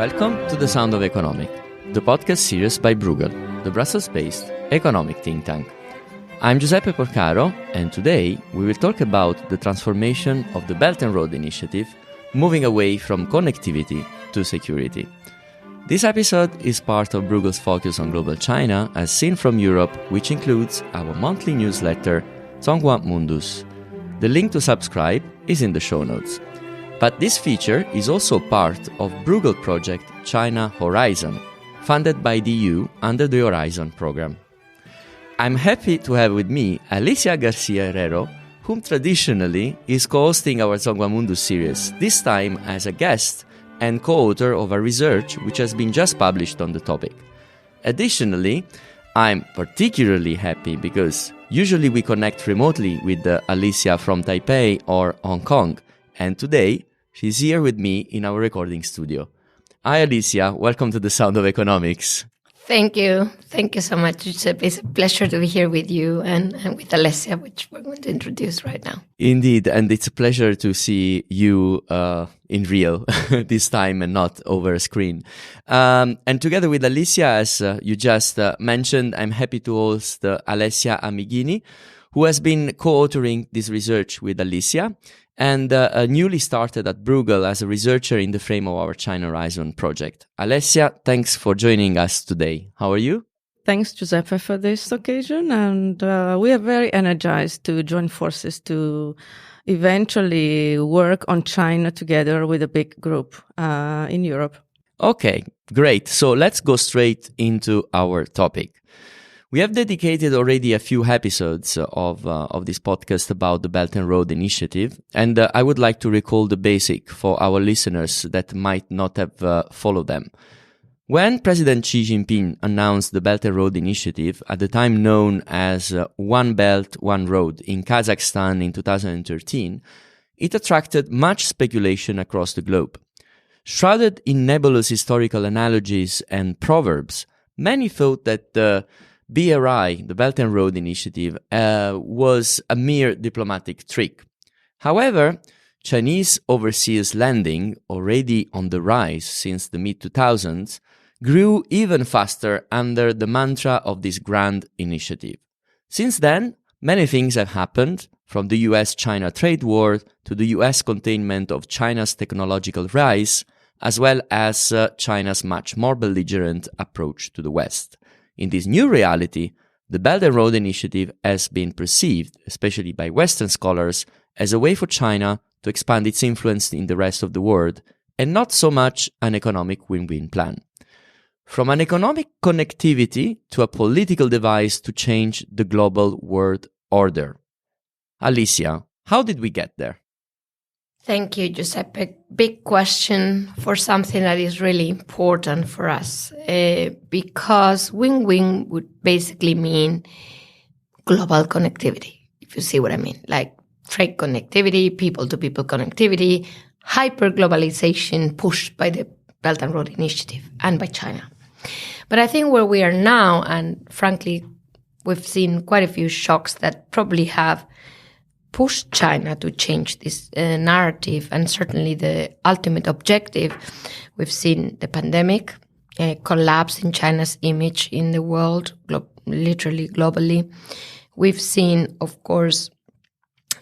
Welcome to The Sound of Economic, the podcast series by Bruegel, the Brussels-based economic think tank. I'm Giuseppe Porcaro, and today we will talk about the transformation of the Belt and Road Initiative, moving away from connectivity to security. This episode is part of Bruegel's focus on global China as seen from Europe, which includes our monthly newsletter, Zonghua Mundus. The link to subscribe is in the show notes. But this feature is also part of Bruegel project China Horizon, funded by the EU under the Horizon program. I'm happy to have with me Alicia Garcia Herrero, whom traditionally is co-hosting our Zonghua Mundus series, this time as a guest and co-author of a research which has been just published on the topic. Additionally, I'm particularly happy because usually we connect remotely with Alicia from Taipei or Hong Kong, and today she's here with me in our recording studio. Hi Alicia, welcome to The Sound of Economics. Thank you. Thank you so much, Giuseppe. It's a pleasure to be here with you and with Alessia, which we're going to introduce right now. Indeed, and it's a pleasure to see you in real this time and not over a screen. And together with Alicia, as you just mentioned, I'm happy to host Alessia Amigini, who has been co-authoring this research with Alicia and newly started at Bruegel as a researcher in the frame of our China Horizon project. Alessia, thanks for joining us today. How are you? Thanks, Giuseppe, for this occasion. And we are very energized to join forces to eventually work on China together with a big group in Europe. Okay, great. So let's go straight into our topic. We have dedicated already a few episodes of this podcast about the Belt and Road Initiative, and I would like to recall the basic for our listeners that might not have followed them. When President Xi Jinping announced the Belt and Road Initiative, at the time known as One Belt, One Road in Kazakhstan in 2013, it attracted much speculation across the globe. Shrouded in nebulous historical analogies and proverbs, many thought that the BRI, the Belt and Road Initiative, was a mere diplomatic trick. However, Chinese overseas lending, already on the rise since the mid-2000s, grew even faster under the mantra of this grand initiative. Since then, many things have happened, from the US-China trade war to the US containment of China's technological rise, as well as China's much more belligerent approach to the West. In this new reality, the Belt and Road Initiative has been perceived, especially by Western scholars, as a way for China to expand its influence in the rest of the world, and not so much an economic win-win plan. From an economic connectivity to a political device to change the global world order. Alicia, how did we get there? Thank you, Giuseppe. Big question for something that is really important for us because win-win would basically mean global connectivity, if you see what I mean, like trade connectivity, people-to-people connectivity, hyper-globalization pushed by the Belt and Road Initiative and by China. But I think where we are now, and frankly, we've seen quite a few shocks that probably have pushed China to change this narrative, and certainly the ultimate objective. We've seen the pandemic, a collapse in China's image in the world, literally globally. We've seen, of course,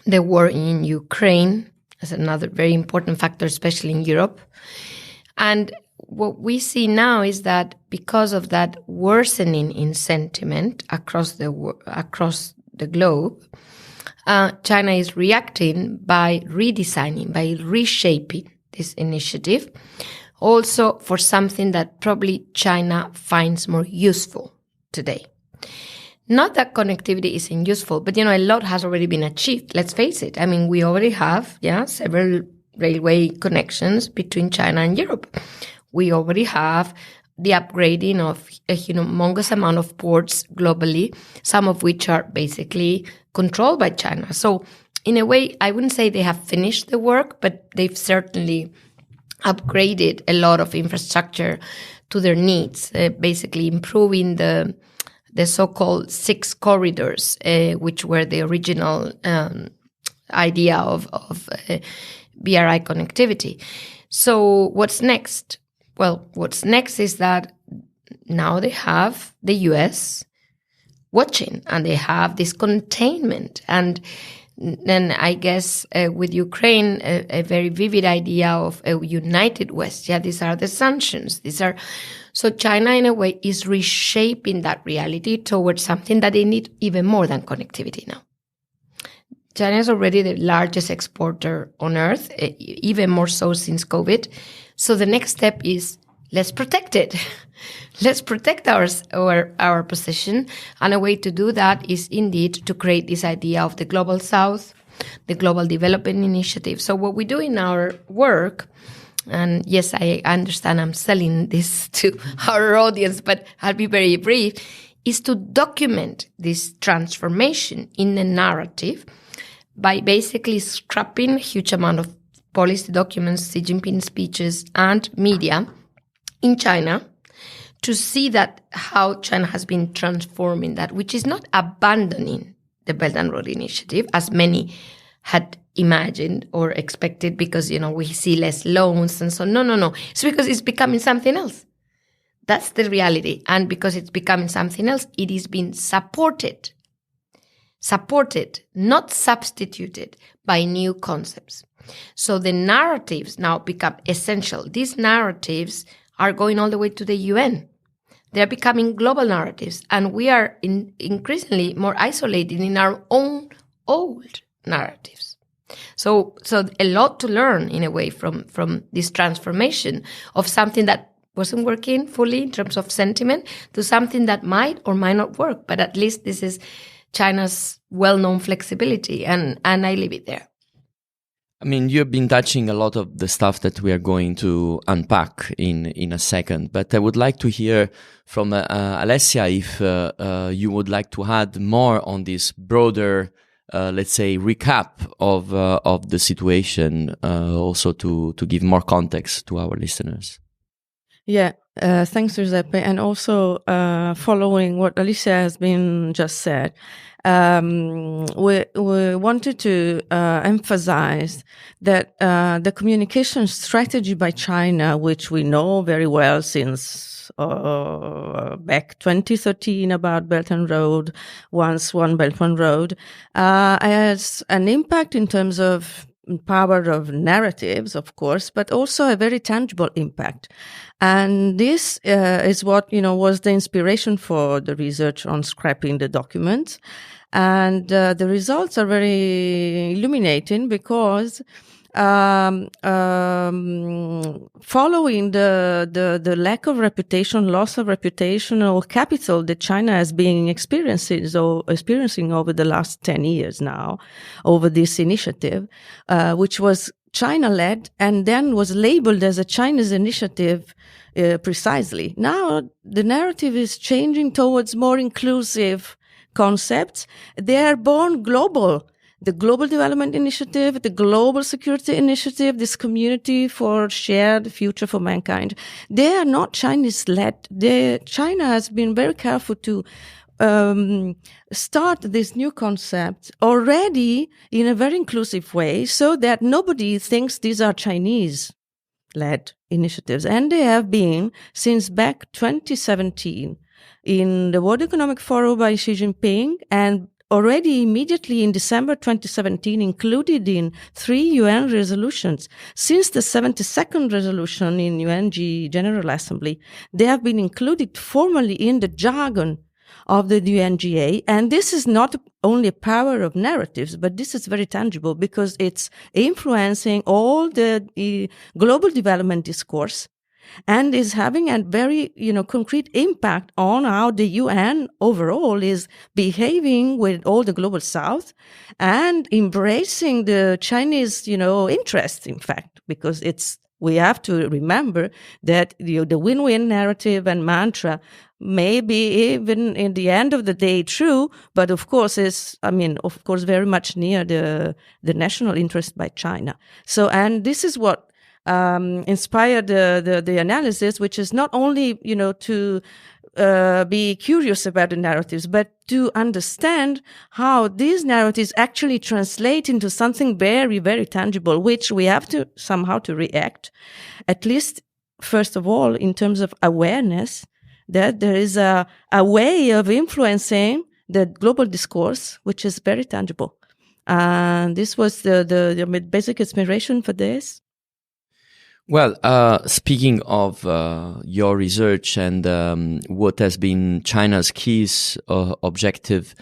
the war in Ukraine as another very important factor, especially in Europe. And what we see now is that because of that worsening in sentiment across the globe, China is reacting by redesigning, by reshaping this initiative, also for something that probably China finds more useful today. Not that connectivity isn't useful, but, a lot has already been achieved. Let's face it. I mean, we already have, several railway connections between China and Europe. We already have the upgrading of a humongous amount of ports globally, some of which are basically controlled by China. So in a way, I wouldn't say they have finished the work, but they've certainly upgraded a lot of infrastructure to their needs, basically improving the so-called 6 corridors, which were the original idea of BRI connectivity. So what's next? well, what's next is that now they have the US watching, and they have this containment. And then I guess with Ukraine, a very vivid idea of a united West. Yeah, these are the sanctions. So China, in a way, is reshaping that reality towards something that they need even more than connectivity now. China is already the largest exporter on earth, even more so since COVID. So the next step is, let's protect it. Let's protect our position. And a way to do that is indeed to create this idea of the global South, the Global Development Initiative. So what we do in our work, and yes, I understand I'm selling this to our audience, but I'll be very brief, is to document this transformation in a narrative by basically scrapping a huge amount of policy documents, Xi Jinping speeches, and media in China to see that how China has been transforming that, which is not abandoning the Belt and Road Initiative, as many had imagined or expected, because, we see less loans and so on. No. It's because it's becoming something else. That's the reality. And because it's becoming something else, it is being supported, not substituted by new concepts. So the narratives now become essential. These narratives are going all the way to the UN. They're becoming global narratives, and we are increasingly more isolated in our own old narratives. So a lot to learn, in a way, from this transformation of something that wasn't working fully in terms of sentiment to something that might or might not work. But at least this is China's well-known flexibility, and I leave it there. I mean, you've been touching a lot of the stuff that we are going to unpack in a second, but I would like to hear from Alessia if you would like to add more on this broader, let's say, recap of the situation, also to give more context to our listeners. Yeah, thanks, Giuseppe. And also following what Alicia has been just said, we wanted to emphasize that the communication strategy by China, which we know very well since back 2013 about Belt and Road, once One Belt, One Road, has an impact in terms of power of narratives, of course, but also a very tangible impact. And this is what, was the inspiration for the research on scrapping the documents. And the results are very illuminating because following the lack of reputation, loss of reputational capital that China has been experiencing over the last 10 years now, over this initiative, which was China-led and then was labeled as a Chinese initiative precisely. Now the narrative is changing towards more inclusive concepts. They are born global. The Global Development Initiative, the Global Security Initiative, this community for shared future for mankind, they are not Chinese-led. China has been very careful to start this new concept already in a very inclusive way so that nobody thinks these are Chinese-led initiatives. And they have been since back 2017 in the World Economic Forum by Xi Jinping, and already immediately in December 2017 included in 3 UN resolutions. Since the 72nd resolution in UNG General Assembly, they have been included formally in the jargon of the UNGA. And this is not only a power of narratives, but this is very tangible because it's influencing all the global development discourse and is having a very, concrete impact on how the UN overall is behaving with all the global South and embracing the Chinese, interests, in fact, because we have to remember that the win-win narrative and mantra may be even in the end of the day true, but of course very much near the national interest by China. So, and this is what inspired the analysis, which is not only, to be curious about the narratives, but to understand how these narratives actually translate into something very, very tangible, which we have to somehow to react, at least first of all, in terms of awareness, that there is a way of influencing the global discourse, which is very tangible. And this was the basic inspiration for this. Well, speaking of your research and what has been China's key objective,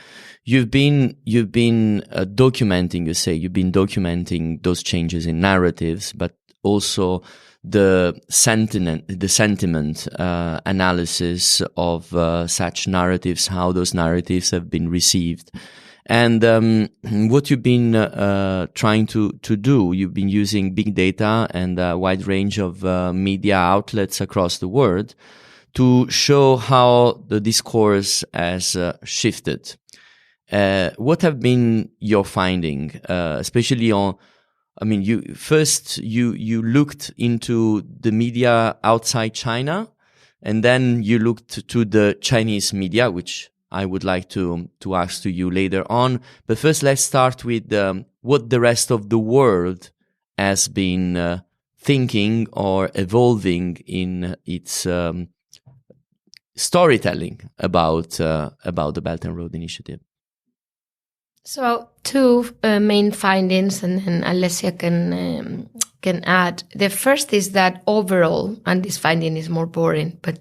you've been documenting. You say you've been documenting those changes in narratives, but also the sentiment analysis of such narratives, how those narratives have been received. And what you've been trying to do, you've been using big data and a wide range of media outlets across the world to show how the discourse has shifted. What have been your finding, especially on? I mean, you looked into the media outside China, and then you looked to the Chinese media, which I would like to ask to you later on. But first, let's start with what the rest of the world has been thinking or evolving in its storytelling about the Belt and Road Initiative. So two main findings, and Alessia can add. The first is that overall, and this finding is more boring, but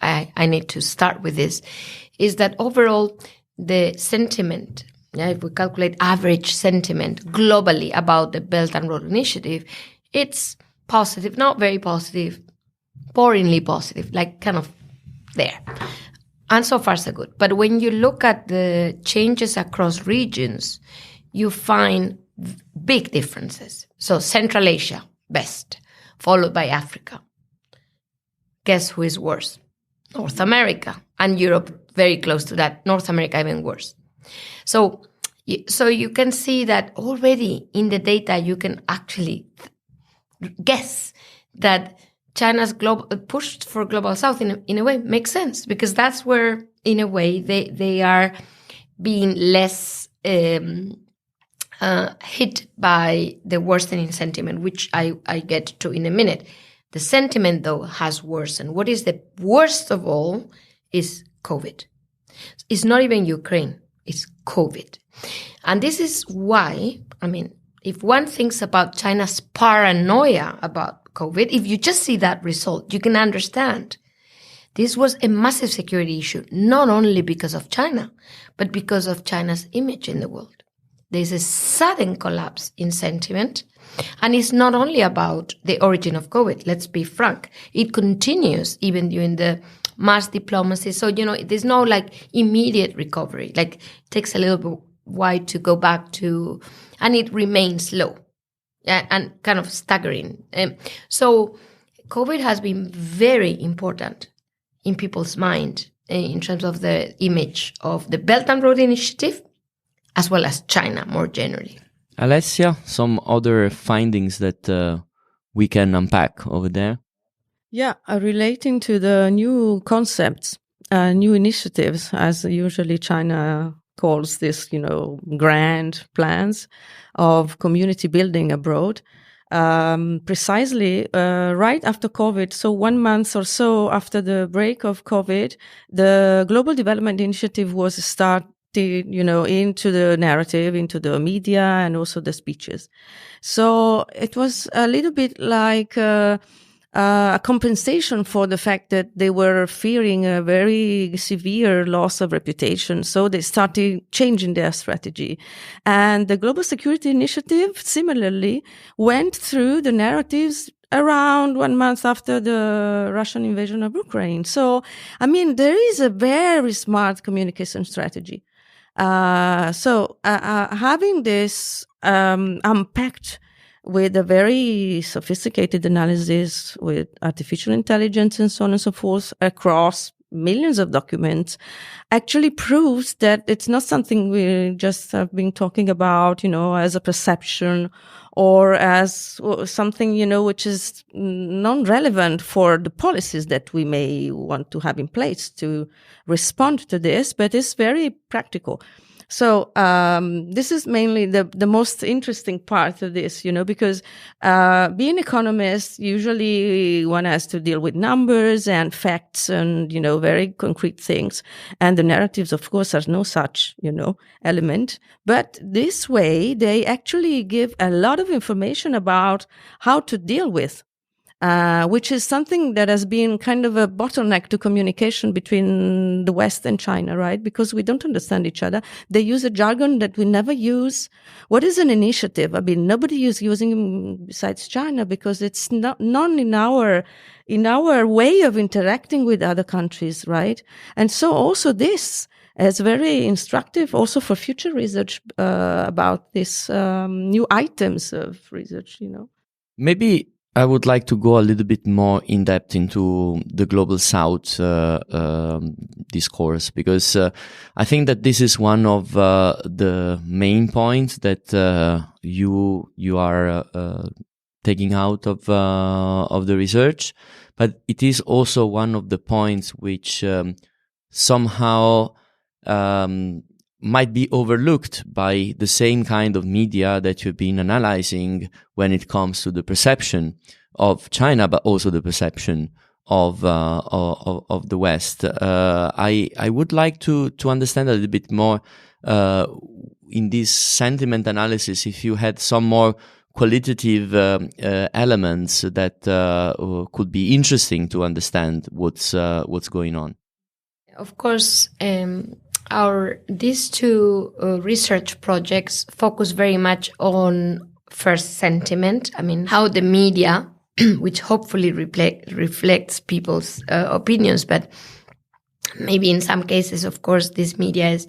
I need to start with this, is that overall the sentiment, if we calculate average sentiment globally about the Belt and Road Initiative, it's positive, not very positive, boringly positive, like kind of there. And so far so good. But when you look at the changes across regions, you find big differences. So Central Asia, best, followed by Africa. Guess who is worse? North America, and Europe very close to that. North America even worse. So you can see that already in the data you can actually guess that China's push for Global South in a way makes sense, because that's where in a way they are being less hit by the worsening sentiment, which I get to in a minute. The sentiment, though, has worsened. What is the worst of all is COVID. It's not even Ukraine, it's COVID. And this is why, I mean, if one thinks about China's paranoia about COVID, if you just see that result, you can understand this was a massive security issue, not only because of China, but because of China's image in the world. There's a sudden collapse in sentiment. And it's not only about the origin of COVID, let's be frank. It continues even during the mass diplomacy. So, there's no immediate recovery. It takes a little while to go back to, and it remains low and kind of staggering. So COVID has been very important in people's mind in terms of the image of the Belt and Road Initiative, as well as China more generally. Alessia, some other findings that we can unpack over there? Yeah, relating to the new concepts, new initiatives, as usually China calls this, grand plans of community building abroad. Precisely right after COVID, so 1 month or so after the break of COVID, the Global Development Initiative was started, into the narrative, into the media, and also the speeches. So it was a little bit like a compensation for the fact that they were fearing a very severe loss of reputation. So they started changing their strategy. And the Global Security Initiative similarly went through the narratives around 1 month after the Russian invasion of Ukraine. So, there is a very smart communication strategy. Having this unpacked with a very sophisticated analysis with artificial intelligence and so on and so forth across millions of documents actually proves that it's not something we just have been talking about, as a perception or as something, which is non-relevant for the policies that we may want to have in place to respond to this, but it's very practical. So this is mainly the most interesting part of this, because being economists, usually one has to deal with numbers and facts and, very concrete things. And the narratives, of course, are no such, element. But this way, they actually give a lot of information about how to deal with which is something that has been kind of a bottleneck to communication between the West and China, right? Because we don't understand each other. They use a jargon that we never use. What is an initiative? I mean, nobody is using them besides China because it's not none in our way of interacting with other countries, right? And so also this is very instructive also for future research about these new items of research, Maybe I would like to go a little bit more in depth into the Global South discourse, because I think that this is one of the main points that you are taking out of the research, but it is also one of the points which somehow might be overlooked by the same kind of media that you've been analyzing when it comes to the perception of China, but also the perception of the West. I would like to understand a little bit more in this sentiment analysis, if you had some more qualitative elements that could be interesting to understand what's going on. Of course, these two research projects focus very much on first sentiment. I mean, how the media, which hopefully reflects people's opinions, but maybe in some cases, of course, this media is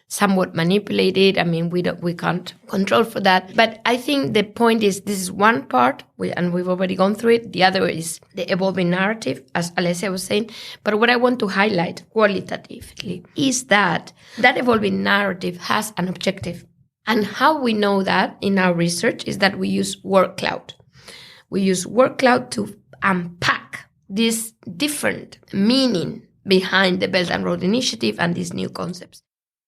somewhat manipulated. I mean, we can't control for that. But I think the point is, this is one part, and we've already gone through it. The other is the evolving narrative, as Alessia was saying. But what I want to highlight qualitatively is that evolving narrative has an objective. And how we know that in our research is that we use word cloud. We use word cloud to unpack this different meaning behind the Belt and Road Initiative and these new concepts.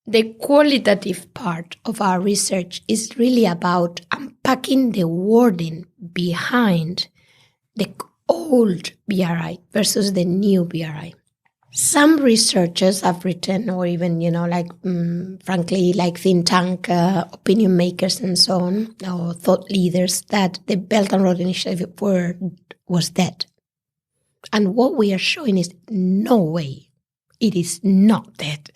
The qualitative part of our research is really about unpacking the wording behind the old BRI versus the new BRI. Some researchers have written, or even, frankly, like think tank opinion makers and so on, or thought leaders, that the Belt and Road Initiative was dead. And what we are showing is no way, it is not dead.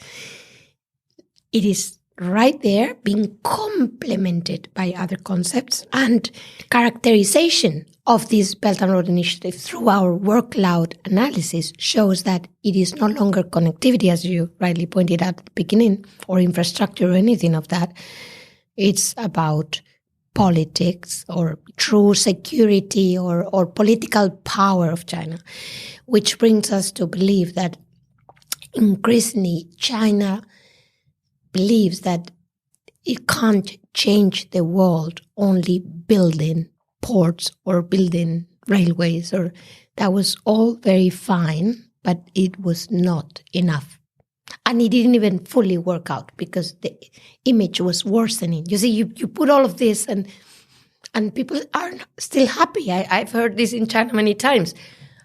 It is right there being complemented by other concepts, and characterization of this Belt and Road Initiative through our word cloud analysis shows that it is no longer connectivity, as you rightly pointed out at the beginning, or infrastructure or anything of that. It's about politics or true security or political power of China, which brings us to believe that increasingly China believes that it can't change the world only building ports or building railways, or that was all very fine, but it was not enough. And it didn't even fully work out because the image was worsening. You see, you put all of this and people aren't still happy. I've heard this in China many times.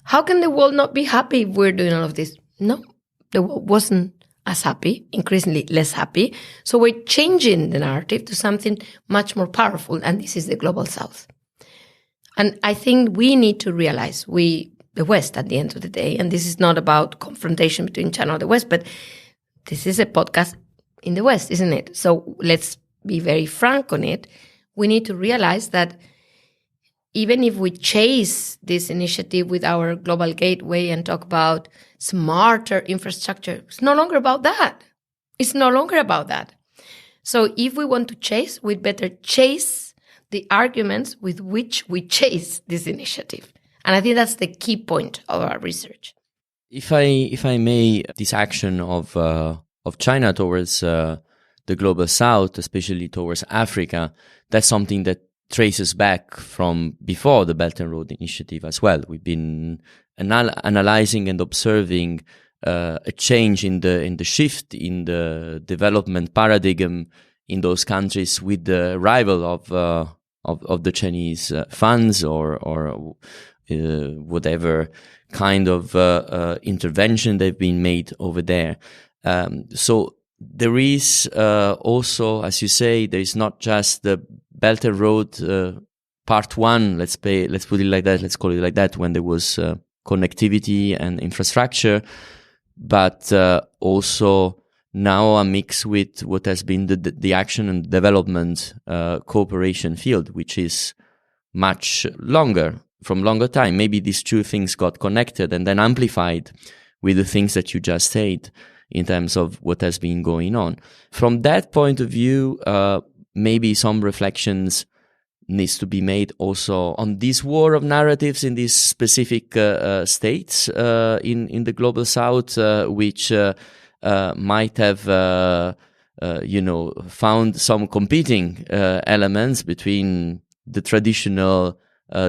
How can the world not be happy if we're doing all of this? No, the world wasn't as happy, increasingly less happy. So we're changing the narrative to something much more powerful, and this is the Global South. And I think we need to realize, the West at the end of the day, and this is not about confrontation between China and the West, but this is a podcast in the West, isn't it? So let's be very frank on it. We need to realize that even if we chase this initiative with our global gateway and talk about smarter infrastructure, it's no longer about that. It's no longer about that. So if we want to chase, we'd better chase the arguments with which we chase this initiative. And I think that's the key point of our research. If I may, this action of China towards the Global South, especially towards Africa, that's something that traces back from before the Belt and Road Initiative as well. We've been analyzing and observing a change in the shift in the development paradigm in those countries with the arrival of the Chinese funds or whatever kind of intervention they've been made over there. So there is also, as you say, there is not just the Belt and Road part one. Let's put it like that. Let's call it like that. When there was connectivity and infrastructure, but also now a mix with what has been the action and development cooperation field, which is much longer time. Maybe these two things got connected and then amplified with the things that you just said in terms of what has been going on. From that point of view, maybe some reflections needs to be made also on this war of narratives in these specific states in the global south, which might have found some competing elements between the traditional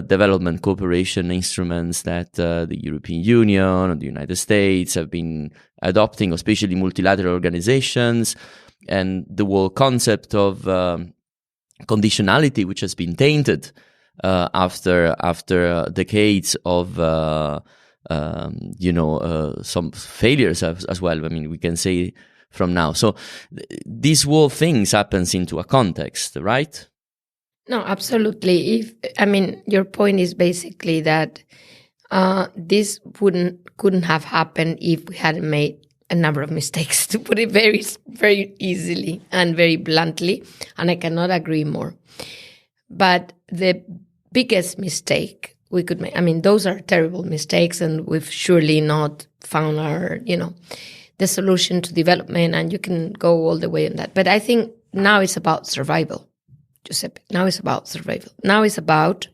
development cooperation instruments that the European Union or the United States have been adopting, especially multilateral organizations, and the whole concept of conditionality, which has been tainted after decades of some failures as well. I mean, we can say from now. So these whole things happens into a context, right? No, absolutely. Your point is basically that this couldn't have happened if we hadn't made a number of mistakes, to put it very, very easily and very bluntly, and I cannot agree more. But the biggest mistake we could make, those are terrible mistakes, and we've surely not found the solution to development, and you can go all the way on that. But I think now it's about survival, Giuseppe. Now it's about survival. Now it's about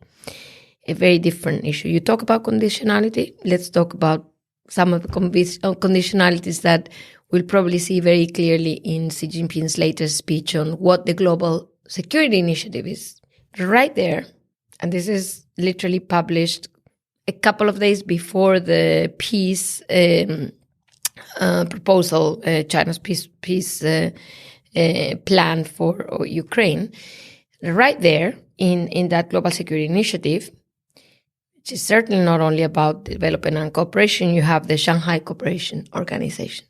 a very different issue. You talk about conditionality. Let's talk about some of the conditionalities that we'll probably see very clearly in Xi Jinping's latest speech on what the global security initiative is. Right there, and this is literally published a couple of days before the peace proposal, China's peace plan for Ukraine. Right there in that global security initiative, which is certainly not only about development and cooperation, you have the Shanghai Cooperation Organization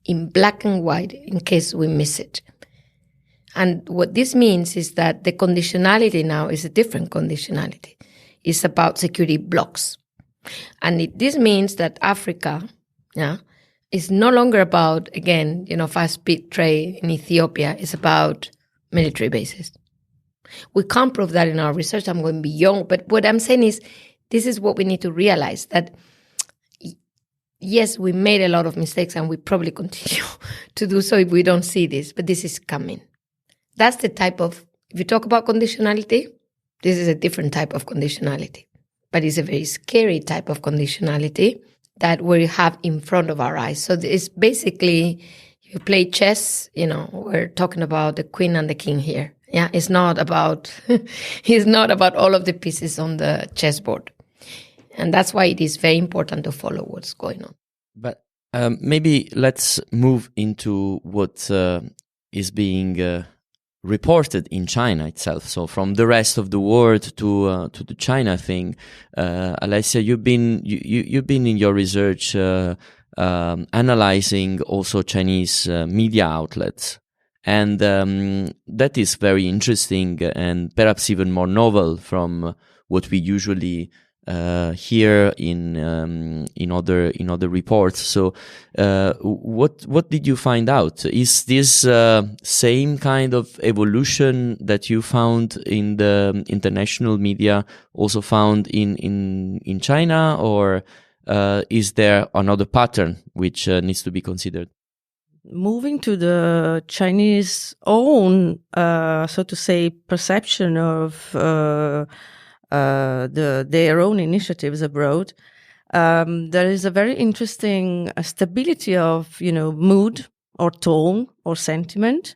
in black and white in case we miss it. And what this means is that the conditionality now is a different conditionality. It's about security blocks. And this means that Africa is no longer about, again, fast-speed trade in Ethiopia. It's about military bases. We can't prove that in our research. I'm going beyond. But what I'm saying is, this is what we need to realize, that yes, we made a lot of mistakes and we probably continue to do so if we don't see this, but this is coming. That's the type of, if you talk about conditionality, this is a different type of conditionality, but it's a very scary type of conditionality that we have in front of our eyes. So it's basically, you play chess, we're talking about the queen and the king here. Yeah, it's not about all of the pieces on the chessboard. And that's why it is very important to follow what's going on. But maybe let's move into what is being reported in China itself. So from the rest of the world to the China thing, Alessia, you've been in your research analyzing also Chinese media outlets. And that is very interesting and perhaps even more novel from what we usually hear in other reports. So, what did you find out? Is this same kind of evolution that you found in the international media also found in China, or is there another pattern which needs to be considered? Moving to the Chinese own, so to say, perception of their own initiatives abroad, there is a very interesting stability of mood or tone or sentiment,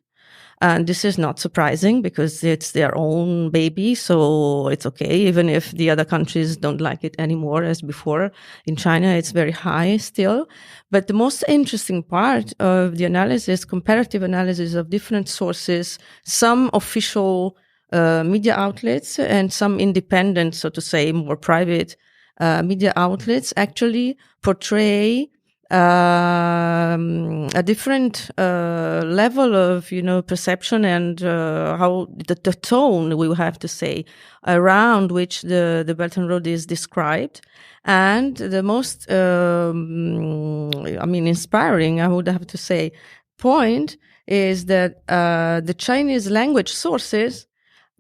And this is not surprising because it's their own baby, so it's okay, even if the other countries don't like it anymore as before. In China, it's very high still. But the most interesting part of the analysis, comparative analysis of different sources, some official media outlets and some independent, so to say, more private media outlets actually portray a different level of perception and how the tone, we will have to say, around which the Belt and Road is described. And the most inspiring, I would have to say, point is that the Chinese language sources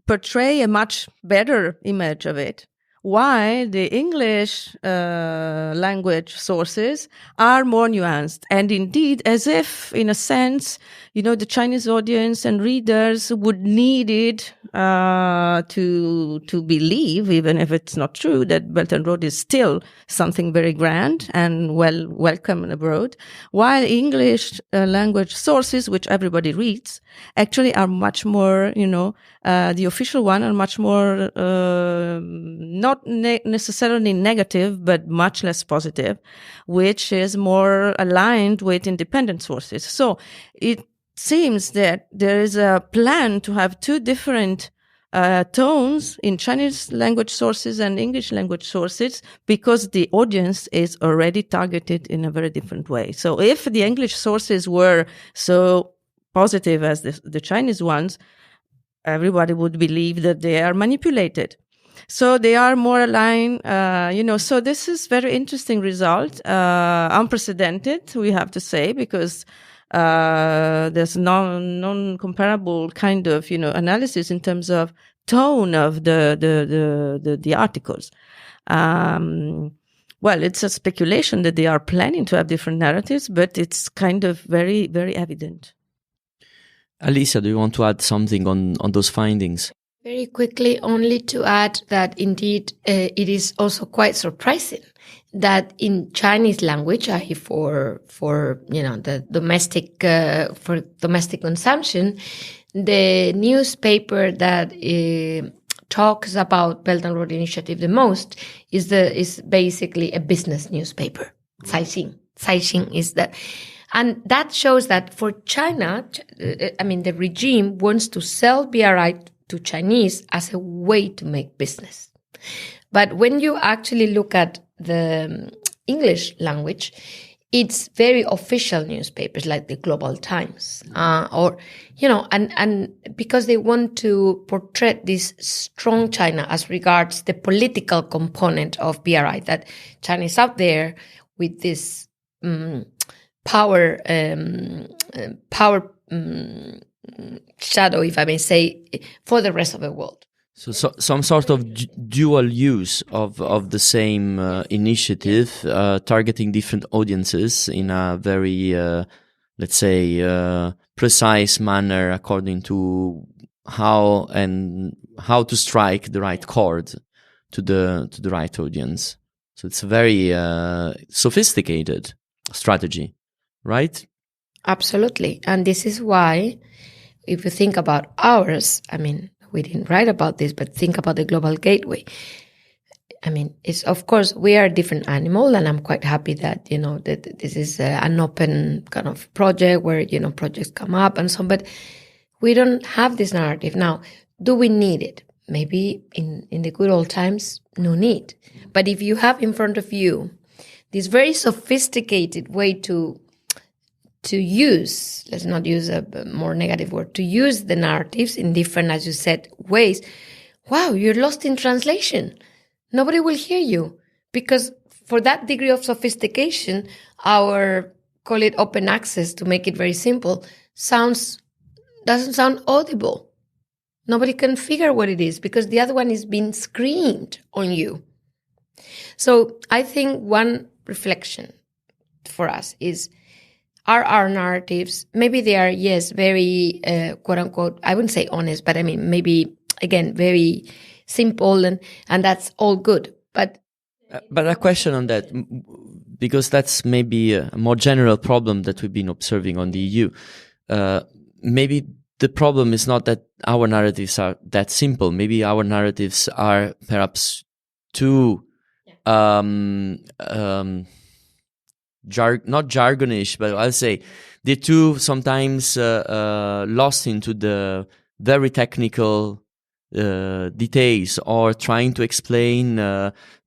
portray a much better image of it, while the English language sources are more nuanced. And indeed, as if, in a sense, the Chinese audience and readers would need it to believe, even if it's not true, that Belt and Road is still something very grand and welcome abroad, while English language sources, which everybody reads, actually are much more, the official one are much more not necessarily negative, but much less positive, which is more aligned with independent sources. So it seems that there is a plan to have two different tones in Chinese language sources and English language sources, because the audience is already targeted in a very different way. So if the English sources were so positive as the Chinese ones, everybody would believe that they are manipulated. So they are more aligned, so this is very interesting result, unprecedented, we have to say, because there's non-comparable kind of, analysis in terms of tone of the articles. Well, it's a speculation that they are planning to have different narratives, but it's kind of very, very evident. Alicia, do you want to add something on those findings? Very quickly, only to add that indeed it is also quite surprising that in Chinese language, for the domestic for domestic consumption, the newspaper that talks about Belt and Road Initiative the most is basically a business newspaper. Caixin is that. And that shows that for China, the regime wants to sell BRI to Chinese as a way to make business. But when you actually look at the English language, it's very official newspapers like the Global Times, and because they want to portray this strong China as regards the political component of BRI, that China is out there with this power shadow, if I may say, for the rest of the world. So some sort of dual use of the same initiative, targeting different audiences in a very, let's say, precise manner according to how to strike the right chord to the right audience. So it's a very sophisticated strategy, right? Absolutely. And this is why, if you think about ours, we didn't write about this, but think about the Global Gateway. It's, of course, we are a different animal, and I'm quite happy that, that this is an open kind of project where, projects come up and so on, but we don't have this narrative. Now, do we need it? Maybe in the good old times, no need. But if you have in front of you this very sophisticated way to use, let's not use a more negative word, to use the narratives in different, as you said, ways, wow, you're lost in translation. Nobody will hear you, because for that degree of sophistication, our, call it open access, to make it very simple, doesn't sound audible. Nobody can figure what it is, because the other one is being screamed on you. So I think one reflection for us is, are our narratives, maybe they are, yes, very, quote unquote, I wouldn't say honest, but maybe, again, very simple, and that's all good. But a question on that, because that's maybe a more general problem that we've been observing on the EU. Maybe the problem is not that our narratives are that simple. Maybe our narratives are perhaps too not jargonish, but I'll say they're too sometimes lost into the very technical details, or trying to explain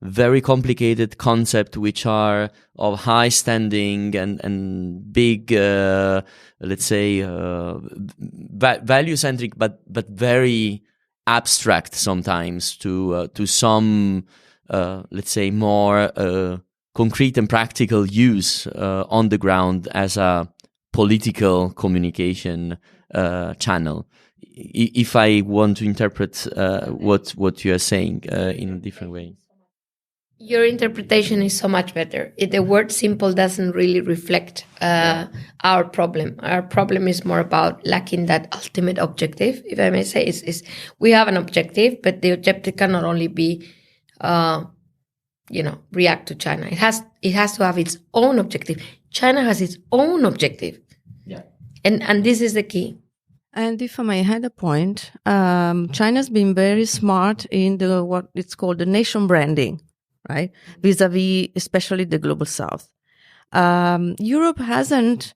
very complicated concepts which are of high standing and big, let's say, value centric, but very abstract sometimes to some let's say more concrete and practical use on the ground as a political communication channel. If I want to interpret what you are saying in a different way. Your interpretation is so much better. The word simple doesn't really reflect our problem. Our problem is more about lacking that ultimate objective, if I may say. Is we have an objective, but the objective cannot only be, react to China. It has to have its own objective. China has its own objective. Yeah. And this is the key. And if I may add a point, China's been very smart in what it's called the nation branding, right? Vis-a-vis, especially the global south. Europe hasn't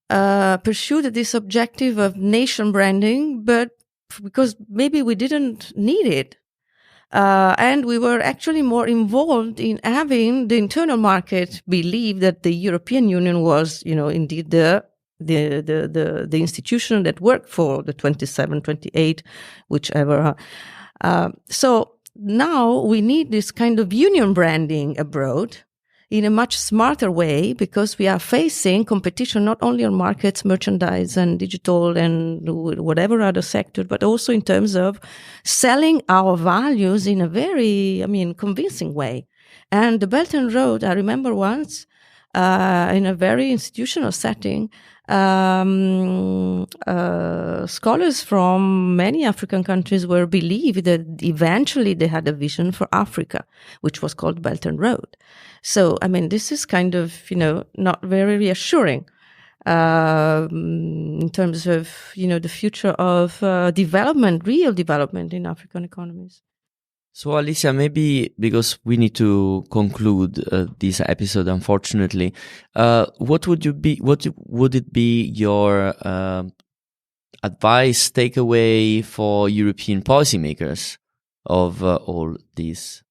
pursued this objective of nation branding, but because maybe we didn't need it. And we were actually more involved in having the internal market believe that the European Union was, indeed the institution that worked for the 27, 28, whichever. So now we need this kind of union branding abroad in a much smarter way, because we are facing competition not only on markets, merchandise and digital and whatever other sector, but also in terms of selling our values in a very, convincing way. And the Belt and Road, I remember once, in a very institutional setting, scholars from many African countries were believed that eventually they had a vision for Africa, which was called Belt and Road. So, this is kind of, not very reassuring in terms of, the future of development, real development in African economies. So, Alicia, maybe because we need to conclude this episode, unfortunately, what would it be your advice, takeaway for European policymakers of all this?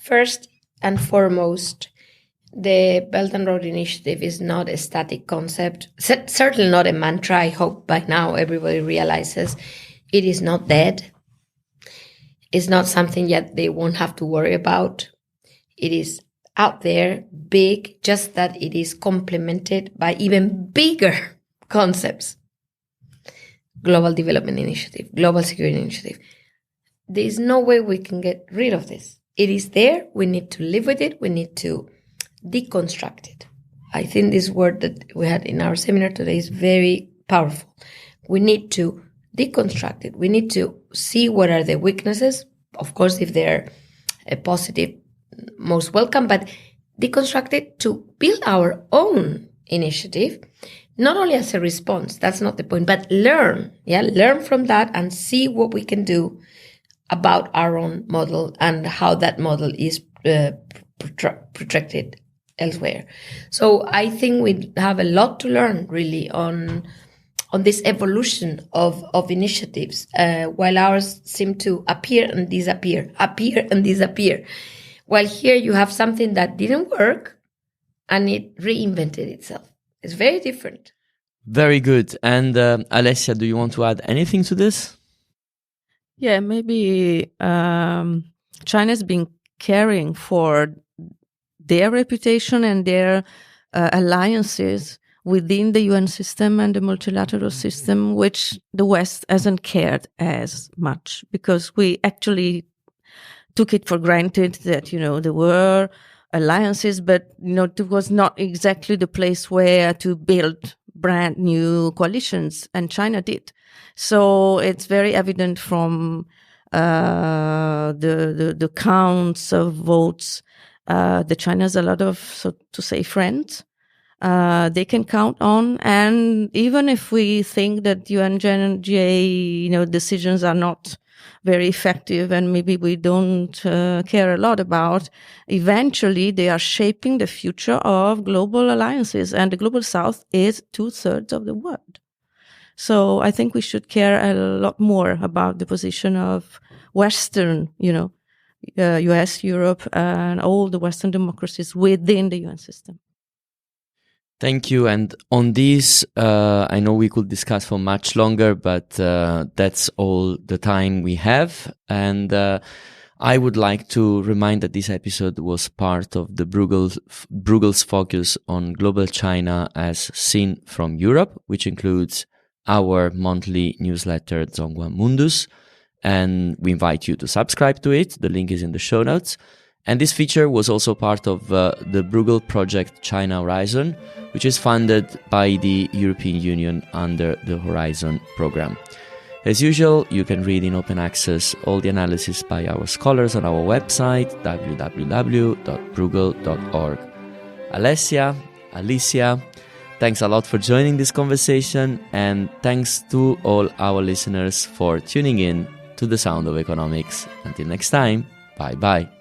First and foremost, the Belt and Road Initiative is not a static concept, certainly not a mantra. I hope by now everybody realizes it is not dead. It's not something yet they won't have to worry about. It is out there, big, just that it is complemented by even bigger concepts. Global Development Initiative, Global Security Initiative. There is no way we can get rid of this. It is there. We need to live with it. We need to deconstruct it. I think this word that we had in our seminar today is very powerful. We need to deconstruct it. We need to see what are the weaknesses. Of course, if they're a positive, most welcome, but deconstruct it to build our own initiative, not only as a response, that's not the point, but learn from that and see what we can do about our own model and how that model is projected elsewhere. So I think we have a lot to learn really on this evolution of initiatives, while ours seem to appear and disappear. While here you have something that didn't work and it reinvented itself. It's very different. Very good. And Alessia, do you want to add anything to this? Yeah, maybe China's been caring for their reputation and their alliances within the UN system and the multilateral system, which the West hasn't cared as much, because we actually took it for granted that, there were alliances, but, it was not exactly the place where to build brand new coalitions, and China did. So it's very evident from the counts of votes that China has a lot of, so to say, friends. they can count on. And even if we think that UNGA, decisions are not very effective and maybe we don't care a lot about, eventually they are shaping the future of global alliances. And the global south is 2/3 of the world. So I think we should care a lot more about the position of Western, US, Europe, and all the Western democracies within the UN system. Thank you. And on this, I know we could discuss for much longer, but that's all the time we have. And I would like to remind that this episode was part of the Bruegel's focus on global China as seen from Europe, which includes our monthly newsletter, Zhongguan Mundus. And we invite you to subscribe to it. The link is in the show notes. And this feature was also part of the Bruegel project China Horizon, which is funded by the European Union under the Horizon program. As usual, you can read in open access all the analysis by our scholars on our website, www.bruegel.org. Alessia, Alicia, thanks a lot for joining this conversation, and thanks to all our listeners for tuning in to The Sound of Economics. Until next time, bye-bye.